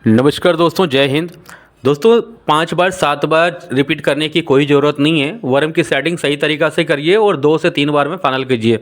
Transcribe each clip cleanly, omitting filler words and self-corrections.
नमस्कार दोस्तों, जय हिंद। दोस्तों, 5 बार 7 बार रिपीट करने की कोई ज़रूरत नहीं है। वर्म की सेटिंग सही तरीक़ा से करिए और 2 से 3 बार में फ़ाइनल कीजिए।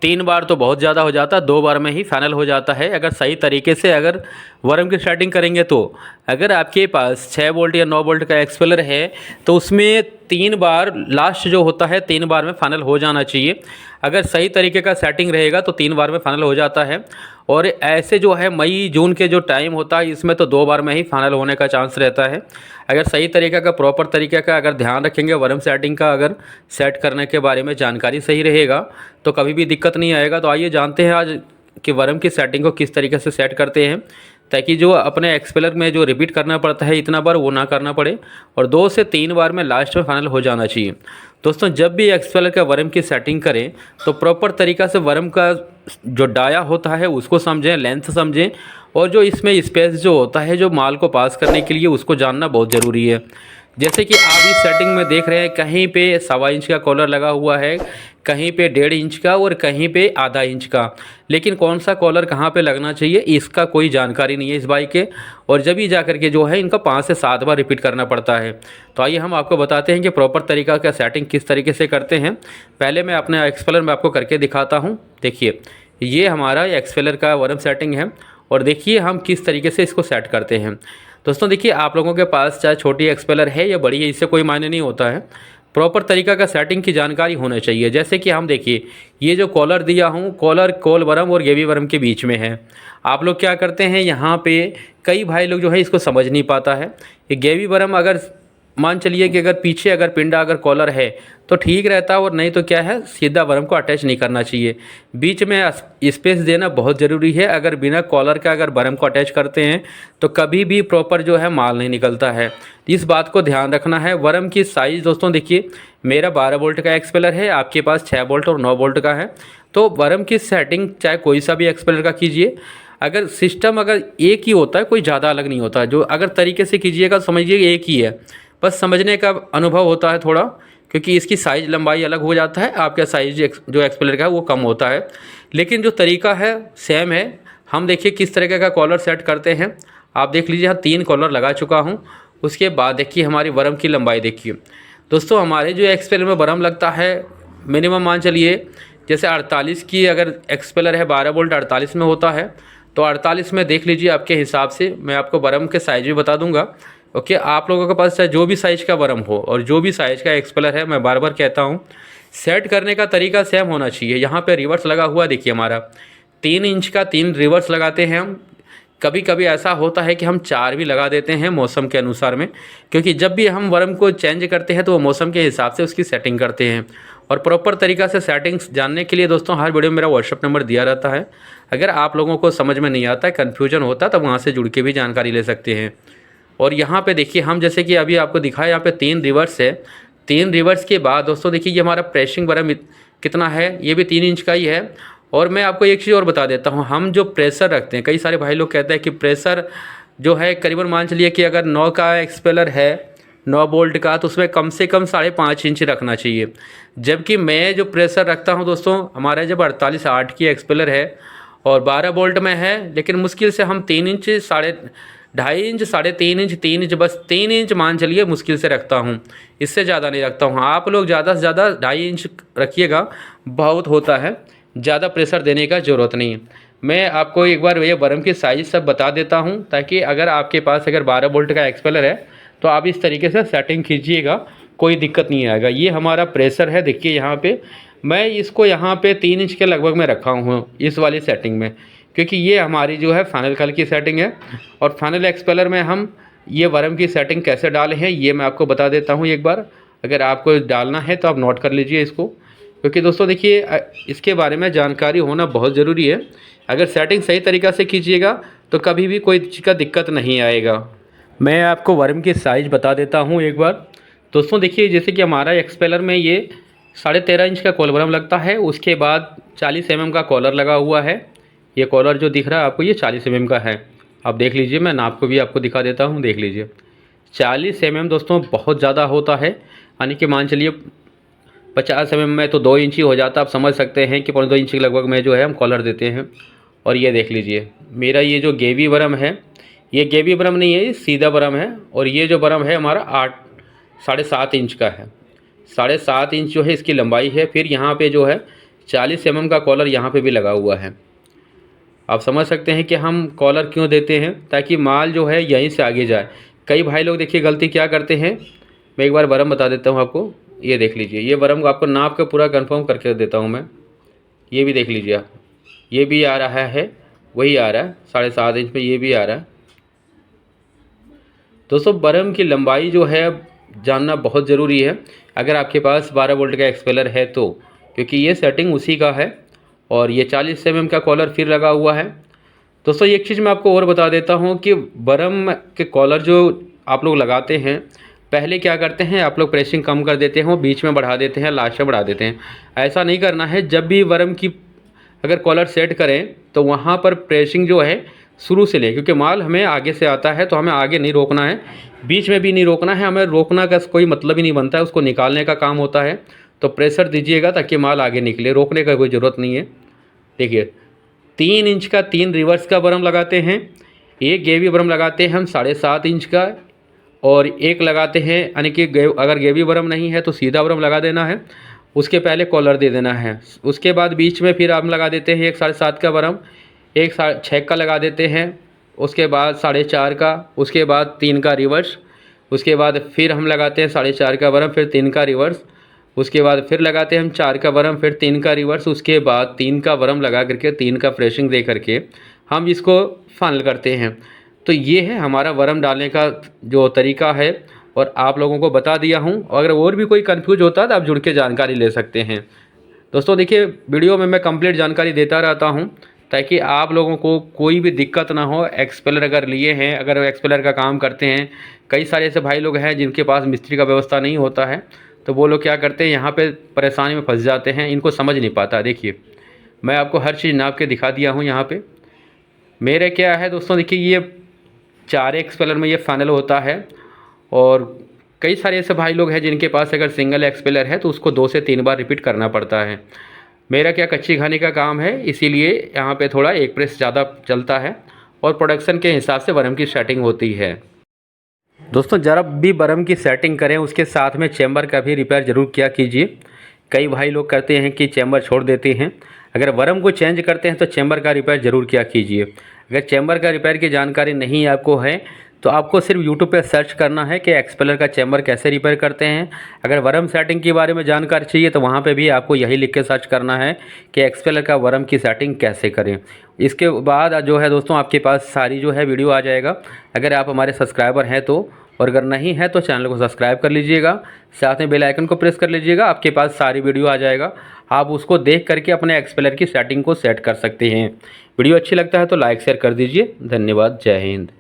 3 बार तो बहुत ज़्यादा हो जाता है, 2 बार में ही फ़ाइनल हो जाता है अगर सही तरीके से अगर वर्म की सेटिंग करेंगे तो। अगर आपके पास 6 वोल्ट या 9 वोल्ट का एक्सपेलर है तो उसमें 3 बार लास्ट जो होता है 3 बार में फ़ाइनल हो जाना चाहिए। अगर सही तरीके का सेटिंग रहेगा तो 3 बार में फ़ाइनल हो जाता है। और ऐसे जो है मई जून के जो टाइम होता है इसमें तो 2 बार में ही फ़ाइनल होने का चांस रहता है। अगर सही तरीके का प्रॉपर तरीके का अगर ध्यान रखेंगे वर्म सेटिंग का, अगर सेट करने के बारे में जानकारी सही रहेगा तो कभी भी दिक्कत नहीं आएगा। तो आइए जानते हैं आज कि वर्म की सेटिंग को किस तरीके से सेट करते हैं, ताकि जो अपने एक्सपेलर में जो रिपीट करना पड़ता है इतना बार वो ना करना पड़े और 2 से 3 बार में लास्ट में फ़ाइनल हो जाना चाहिए। दोस्तों, जब भी एक्सपेलर का वर्म की सेटिंग करें तो प्रॉपर तरीक़ा से वर्म का जो डाया होता है उसको समझें, लेंथ समझें और जो इसमें स्पेस जो होता है जो माल को पास करने के लिए उसको जानना बहुत ज़रूरी है। जैसे कि आप इस सेटिंग में देख रहे हैं, कहीं पे 1.25 इंच का कॉलर लगा हुआ है, कहीं पे 1.5 इंच का और कहीं पे आधा इंच का। लेकिन कौन सा कॉलर कहाँ पे लगना चाहिए इसका कोई जानकारी नहीं है इस बाइक के, और जब ही जा कर के जो है इनका 5 से 7 बार रिपीट करना पड़ता है। तो आइए हम आपको बताते हैं कि प्रॉपर तरीका का सेटिंग किस तरीके से करते हैं। पहले मैं अपने एक्सपेलर में आपको करके दिखाता हूँ। देखिए, ये हमारा एक्सपेलर का वर्म सेटिंग है और देखिए हम किस तरीके से इसको सेट करते हैं। दोस्तों देखिए, आप लोगों के पास चाहे छोटी एक्सपेलर है या बड़ी है, इससे कोई मायने नहीं होता है। प्रॉपर तरीका का सेटिंग की जानकारी होना चाहिए। जैसे कि हम देखिए, ये जो कॉलर दिया हूँ, कॉलर कोल वर्म और गेवी वर्म के बीच में है। आप लोग क्या करते हैं, यहाँ पे कई भाई लोग जो है इसको समझ नहीं पाता है। ये गेवी वर्म अगर मान चलिए कि अगर पीछे अगर पिंडा अगर कॉलर है तो ठीक रहता है, और नहीं तो क्या है, सीधा वर्म को अटैच नहीं करना चाहिए। बीच में स्पेस देना बहुत ज़रूरी है। अगर बिना कॉलर का अगर वर्म को अटैच करते हैं तो कभी भी प्रॉपर जो है माल नहीं निकलता है। इस बात को ध्यान रखना है। वर्म की साइज़ दोस्तों देखिए, मेरा 12 वोल्ट का एक्सपेलर है, आपके पास 6 वोल्ट और 9 वोल्ट का है। तो वर्म की सेटिंग चाहे कोई सा भी एक्सपेलर का कीजिए, अगर सिस्टम अगर एक ही होता है, कोई ज़्यादा अलग नहीं होता है। जो अगर तरीके से कीजिएगा समझिए एक ही है, बस समझने का अनुभव होता है थोड़ा, क्योंकि इसकी साइज़ लंबाई अलग हो जाता है, आपका साइज़ जो एक्सपेलर का है वो कम होता है, लेकिन जो तरीका है सेम है। हम देखिए किस तरीके का कॉलर सेट करते हैं। आप देख लीजिए, यहाँ 3 कॉलर लगा चुका हूँ। उसके बाद देखिए हमारी वर्म की लंबाई देखिए। दोस्तों, हमारे जो एक्सपेलर में वर्म लगता है मिनिमम मान चलिए जैसे 48 की, अगर एक्सपेलर है 12 वोल्ट 48 में होता है तो 48 में देख लीजिए आपके हिसाब से। मैं आपको वर्म के साइज़ भी बता दूंगा। ओके, आप लोगों के पास चाहे जो भी साइज़ का वर्म हो और जो भी साइज़ का एक्सपेलर है, मैं बार बार कहता हूँ सेट करने का तरीका सेम होना चाहिए। यहाँ पे रिवर्स लगा हुआ देखिए हमारा 3 इंच का 3 रिवर्स लगाते हैं हम। कभी कभी ऐसा होता है कि हम 4 भी लगा देते हैं मौसम के अनुसार में, क्योंकि जब भी हम वर्म को चेंज करते हैं तो वो मौसम के हिसाब से उसकी सेटिंग करते हैं। और प्रॉपर तरीक़ा से सेटिंग्स जानने के लिए दोस्तों हर वीडियो में मेरा व्हाट्सअप नंबर दिया रहता है। अगर आप लोगों को समझ में नहीं आता है, कन्फ्यूजन होता है, तब वहाँ से जुड़ के भी जानकारी ले सकते हैं। और यहाँ पे देखिए, हम जैसे कि अभी आपको दिखाया, यहाँ पे 3 रिवर्स है। 3 रिवर्स के बाद दोस्तों देखिए ये हमारा प्रेसिंग वर्म कितना है, ये भी 3 इंच का ही है। और मैं आपको एक चीज़ और बता देता हूँ, हम जो प्रेशर रखते हैं, कई सारे भाई लोग कहते हैं कि प्रेशर जो है करीबन मान चलिए कि अगर 9 का एक्सपेलर है, 9 वोल्ट का, तो उसमें कम से कम 5.5 इंच रखना चाहिए। जबकि मैं जो प्रेशर रखता हूँ दोस्तों, हमारा जब 48/8 की एक्सपेलर है और 12 वोल्ट में है, लेकिन मुश्किल से हम 3 इंच, 2.5 इंच, 3.5 इंच, 3 इंच, बस 3 इंच मान चलिए मुश्किल से रखता हूँ, इससे ज़्यादा नहीं रखता हूँ। आप लोग ज़्यादा से ज़्यादा 2.5 इंच रखिएगा, बहुत होता है, ज़्यादा प्रेशर देने का ज़रूरत नहीं है। मैं आपको एक बार ये वर्म की साइज़ सब बता देता हूँ, ताकि अगर आपके पास अगर 12 वोल्ट का एक्सपेलर है तो आप इस तरीके से सेटिंग कीजिएगा, कोई दिक्कत नहीं आएगा। ये हमारा प्रेशर है, देखिए यहाँ पे मैं इसको यहाँ पे 3 इंच के लगभग में रखा हूँ इस वाली सेटिंग में, क्योंकि ये हमारी जो है फाइनल कल की सेटिंग है। और फाइनल एक्सपेलर में हम ये वर्म की सेटिंग कैसे डाले हैं ये मैं आपको बता देता हूँ एक बार। अगर आपको डालना है तो आप नोट कर लीजिए इसको, क्योंकि दोस्तों देखिए इसके बारे में जानकारी होना बहुत ज़रूरी है। अगर सेटिंग सही तरीक़ा से कीजिएगा तो कभी भी कोई चीज़ का दिक्कत नहीं आएगा। मैं आपको वर्म की साइज़ बता देता हूँ एक बार। दोस्तों देखिए, जैसे कि हमारा एक्सपेलर में ये 13.5 इंच का कॉलर वर्म लगता है, उसके बाद 40 mm का कॉलर लगा हुआ है। ये कॉलर जो दिख रहा है आपको, ये 40 mm का है। आप देख लीजिए, मैं नाप को भी आपको दिखा देता हूँ, देख लीजिए 40 mm दोस्तों बहुत ज़्यादा होता है। यानी कि मान चलिए 50 mm में तो 2 इंच ही हो जाता है। आप समझ सकते हैं कि 2.25 इंच के लगभग में जो है हम कॉलर देते हैं। और ये देख लीजिए, मेरा ये जो गेवी वर्म है, ये गेबी बरम नहीं है, ये सीधा बरम है। और ये जो बरम है हमारा 7.5 इंच का है। 7.5 इंच जो है इसकी लंबाई है। फिर यहाँ पे जो है 40 mm का कॉलर यहाँ पे भी लगा हुआ है। आप समझ सकते हैं कि हम कॉलर क्यों देते हैं, ताकि माल जो है यहीं से आगे जाए। कई भाई लोग देखिए गलती क्या करते हैं, मैं एक बार बरम बता देता हूँ आपको। ये देख लीजिए, ये बरम आपको नाप के पूरा कंफर्म करके देता हूँ मैं। ये भी देख लीजिए आप, ये भी आ रहा है, वही आ रहा है 7.5 इंच पे, ये भी आ रहा है। दोस्तों बरम की लंबाई जो है जानना बहुत ज़रूरी है अगर आपके पास 12 वोल्ट का एक्सपेलर है तो, क्योंकि ये सेटिंग उसी का है। और ये 40 mm का कॉलर फिर लगा हुआ है। दोस्तों एक चीज़ मैं आपको और बता देता हूँ कि बरम के कॉलर जो आप लोग लगाते हैं, पहले क्या करते हैं आप लोग प्रेसिंग कम कर देते हैं, बीच में बढ़ा देते हैं, लास्ट में बढ़ा देते हैं। ऐसा नहीं करना है। जब भी बरम की अगर कॉलर सेट करें तो वहाँ पर प्रेसिंग जो है शुरू से लें, क्योंकि माल हमें आगे से आता है तो हमें आगे नहीं रोकना है, बीच में भी नहीं रोकना है। हमें रोकना का कोई मतलब ही नहीं बनता है, उसको निकालने का काम होता है। तो प्रेशर दीजिएगा ताकि माल आगे निकले, रोकने का कोई ज़रूरत नहीं है। देखिए 3 इंच का 3 रिवर्स का बरम लगाते हैं, एक गेवी बरम लगाते हैं हम 7.5 इंच का, और एक लगाते हैं यानी कि अगर गेवी बरम नहीं है तो सीधा बरम लगा देना है, उसके पहले कॉलर दे देना है। उसके बाद बीच में फिर हम लगा देते हैं एक 7.5 का बरम, एक 6 का लगा देते हैं, उसके बाद 4.5 का, उसके बाद 3 का रिवर्स, उसके बाद फिर हम लगाते हैं 4.5 का बरम, फिर 3 का रिवर्स, उसके बाद फिर लगाते हैं हम 4 का बरम, फिर 3 का रिवर्स, उसके बाद 3 का बरम लगा करके 3 का फ्रेशिंग दे करके हम इसको फाइनल करते हैं। तो ये है हमारा बरम डालने का जो तरीका है, और आप लोगों को बता दिया हूँ। अगर और भी कोई कंफ्यूज होता है तो आप जुड़ के जानकारी ले सकते हैं। दोस्तों देखिए वीडियो में मैं कंप्लीट जानकारी देता रहता हूँ ताकि आप लोगों को कोई भी दिक्कत ना हो। एक्सपेलर अगर लिए हैं, अगर एक्सपेलर का काम करते हैं, कई सारे ऐसे भाई लोग हैं जिनके पास मिस्त्री का व्यवस्था नहीं होता है, तो वो लोग क्या करते हैं यहाँ पे परेशानी में फंस जाते हैं, इनको समझ नहीं पाता। देखिए मैं आपको हर चीज़ नाप के दिखा दिया हूँ। यहाँ पे मेरे क्या है दोस्तों, देखिए ये 4 एक्सपेलर में ये फाइनल होता है। और कई सारे ऐसे भाई लोग हैं जिनके पास अगर सिंगल एक्सपेलर है तो उसको 2 से 3 बार रिपीट करना पड़ता है। मेरा क्या कच्ची घानी का काम है, इसीलिए यहाँ पे थोड़ा एक प्रेस ज़्यादा चलता है और प्रोडक्शन के हिसाब से बरम की सेटिंग होती है। दोस्तों जब भी बरम की सेटिंग करें उसके साथ में चैम्बर का भी रिपेयर ज़रूर किया कीजिए। कई भाई लोग करते हैं कि चैम्बर छोड़ देते हैं। अगर बरम को चेंज करते हैं तो चैम्बर का रिपेयर ज़रूर किया कीजिए। अगर चैम्बर का रिपेयर की जानकारी नहीं आपको है तो आपको सिर्फ यूट्यूब पे सर्च करना है कि एक्सपेलर का चैम्बर कैसे रिपेयर करते हैं। अगर बरम सेटिंग के बारे में जानकारी चाहिए तो वहाँ पे भी आपको यही लिख के सर्च करना है कि एक्सपेलर का बरम की सेटिंग कैसे करें। इसके बाद जो है दोस्तों आपके पास सारी जो है वीडियो आ जाएगा, अगर आप हमारे सब्सक्राइबर हैं तो। और अगर नहीं है तो चैनल को सब्सक्राइब कर लीजिएगा, साथ में बेल आइकन को प्रेस कर लीजिएगा, आपके पास सारी वीडियो आ जाएगा। आप उसको देख करके अपने एक्सपेलर की सेटिंग को सेट कर सकते हैं। वीडियो अच्छी लगता है तो लाइक शेयर कर दीजिए। धन्यवाद। जय हिंद।